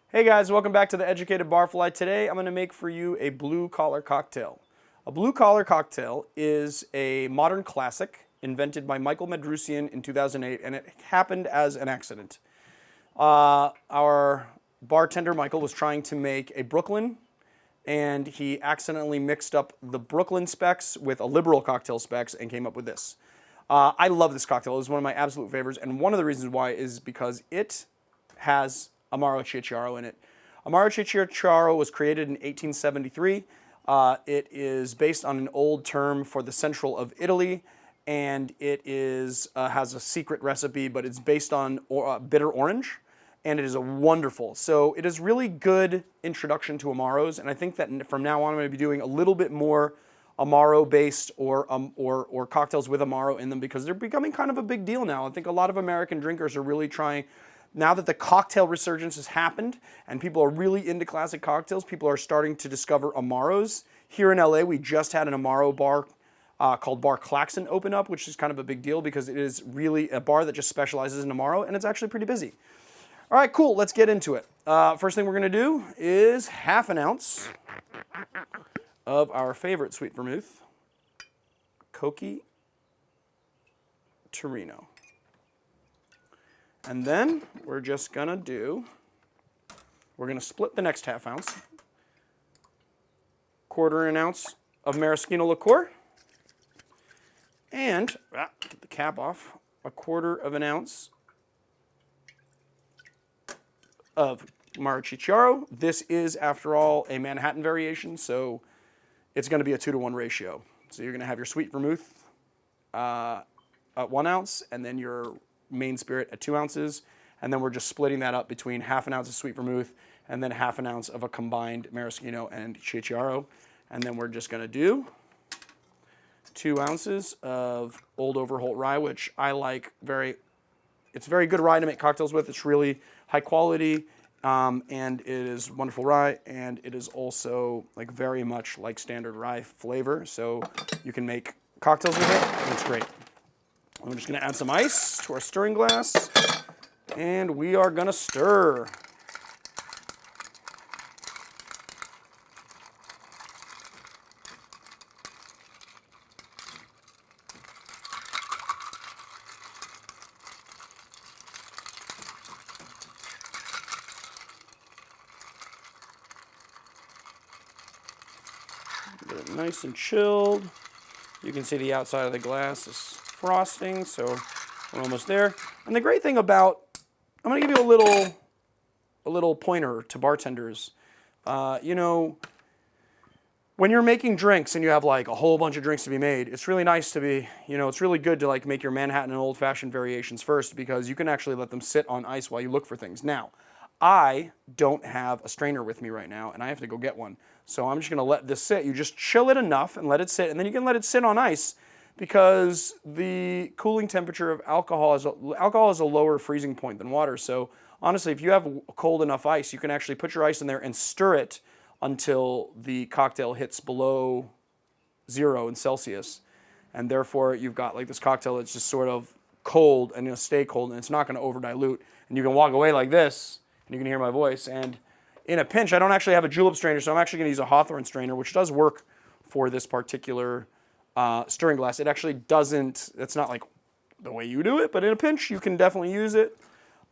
Hey guys, welcome back to the Educated Barfly. Today I'm going to make for you a blue collar cocktail. A blue collar cocktail is a modern classic invented by Michael Madrusan in 2008, and it happened as an accident. Our bartender Michael was trying to make a Brooklyn, and he accidentally mixed up the Brooklyn specs with a liberal cocktail specs and came up with this. I love this cocktail. It was one of my absolute favorites, and one of the reasons why is because it has Amaro CioCiaro in it. Amaro CioCiaro was created in 1873. It is based on an old term for the central of Italy, and it is has a secret recipe, but it's based on bitter orange, and it is a wonderful. So it is really good introduction to Amaros, and I think that from now on I'm going to be doing a little bit more Amaro-based or cocktails with Amaro in them because they're becoming kind of a big deal now. I think a lot of American drinkers are really trying. Now that the cocktail resurgence has happened and people are really into classic cocktails, people are starting to discover Amaros. Here in LA, we just had an Amaro bar called Bar Claxon open up, which is kind of a big deal because it is really a bar that just specializes in Amaro, and it's actually pretty busy. All right, cool, let's get into it. First thing we're gonna do is half an ounce of our favorite Sweet Vermouth, Cochi Torino. And then we're just gonna we're gonna split the next half ounce, quarter an ounce of Maraschino Liqueur, and, get the cap off, a quarter of an ounce of Amaro CioCiaro. This is, after all, a Manhattan variation, so it's gonna be a 2-to-1 ratio. So you're gonna have your Sweet Vermouth at 1 ounce, and then your main spirit at 2 ounces, and then we're just splitting that up between half an ounce of Sweet Vermouth and then half an ounce of a combined Maraschino and CioCiaro. And then we're just gonna do 2 ounces of Old Overholt Rye, which I like it's very good rye to make cocktails with. It's really high quality, and it is wonderful rye, and it is also like very much like standard rye flavor, so you can make cocktails with it, and it's great. I'm just going to add some ice to our stirring glass, and we are going to stir. Get it nice and chilled. You can see the outside of the glass is frosting, so we're almost there. And the great thing about, I'm going to give you a little pointer to bartenders. You know, when you're making drinks and you have like a whole bunch of drinks to be made, it's really nice to be, it's really good to like make your Manhattan and old-fashioned variations first because you can actually let them sit on ice while you look for things. Now, I don't have a strainer with me right now, and I have to go get one. So I'm just going to let this sit. You just chill it enough and let it sit, and then you can let it sit on ice because the cooling temperature of alcohol is a lower freezing point than water. So honestly, if you have cold enough ice, you can actually put your ice in there and stir it until the cocktail hits below 0 in Celsius. And therefore, you've got like this cocktail that's just sort of cold and it'll stay cold and it's not going to over dilute. And you can walk away like this and you can hear my voice. And in a pinch, I don't actually have a julep strainer, so I'm actually going to use a Hawthorne strainer, which does work for this particular stirring glass. It actually doesn't, it's not like the way you do it, but in a pinch, you can definitely use it.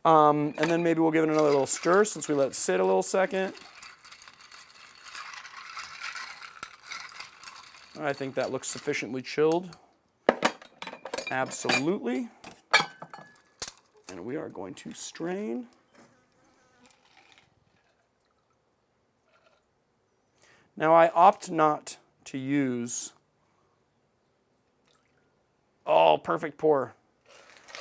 And then maybe we'll give it another little stir since we let it sit a little second. I think that looks sufficiently chilled. Absolutely. And we are going to strain. Now I opt not to use, oh, perfect pour.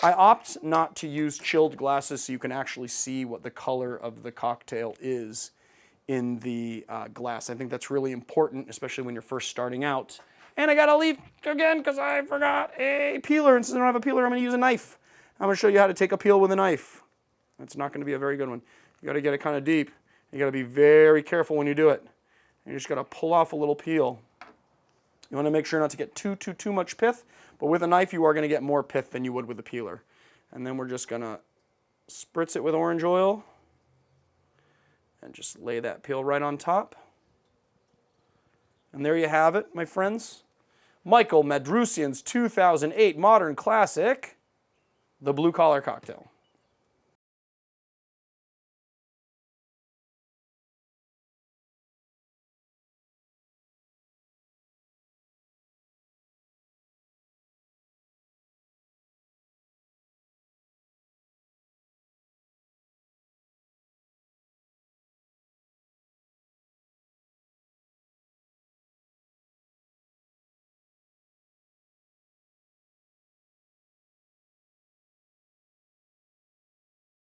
I opt not to use chilled glasses so you can actually see what the color of the cocktail is in the glass. I think that's really important, especially when you're first starting out. And I gotta leave again because I forgot a peeler. And since I don't have a peeler, I'm gonna use a knife. I'm gonna show you how to take a peel with a knife. That's not gonna be a very good one. You gotta get it kind of deep. You gotta be very careful when you do it. And you just gotta pull off a little peel. You wanna make sure not to get too much pith, but with a knife you are gonna get more pith than you would with a peeler. And then we're just gonna spritz it with orange oil. And just lay that peel right on top. And there you have it, my friends. Michael Madrusan's 2008 modern classic, the Blue Collar Cocktail.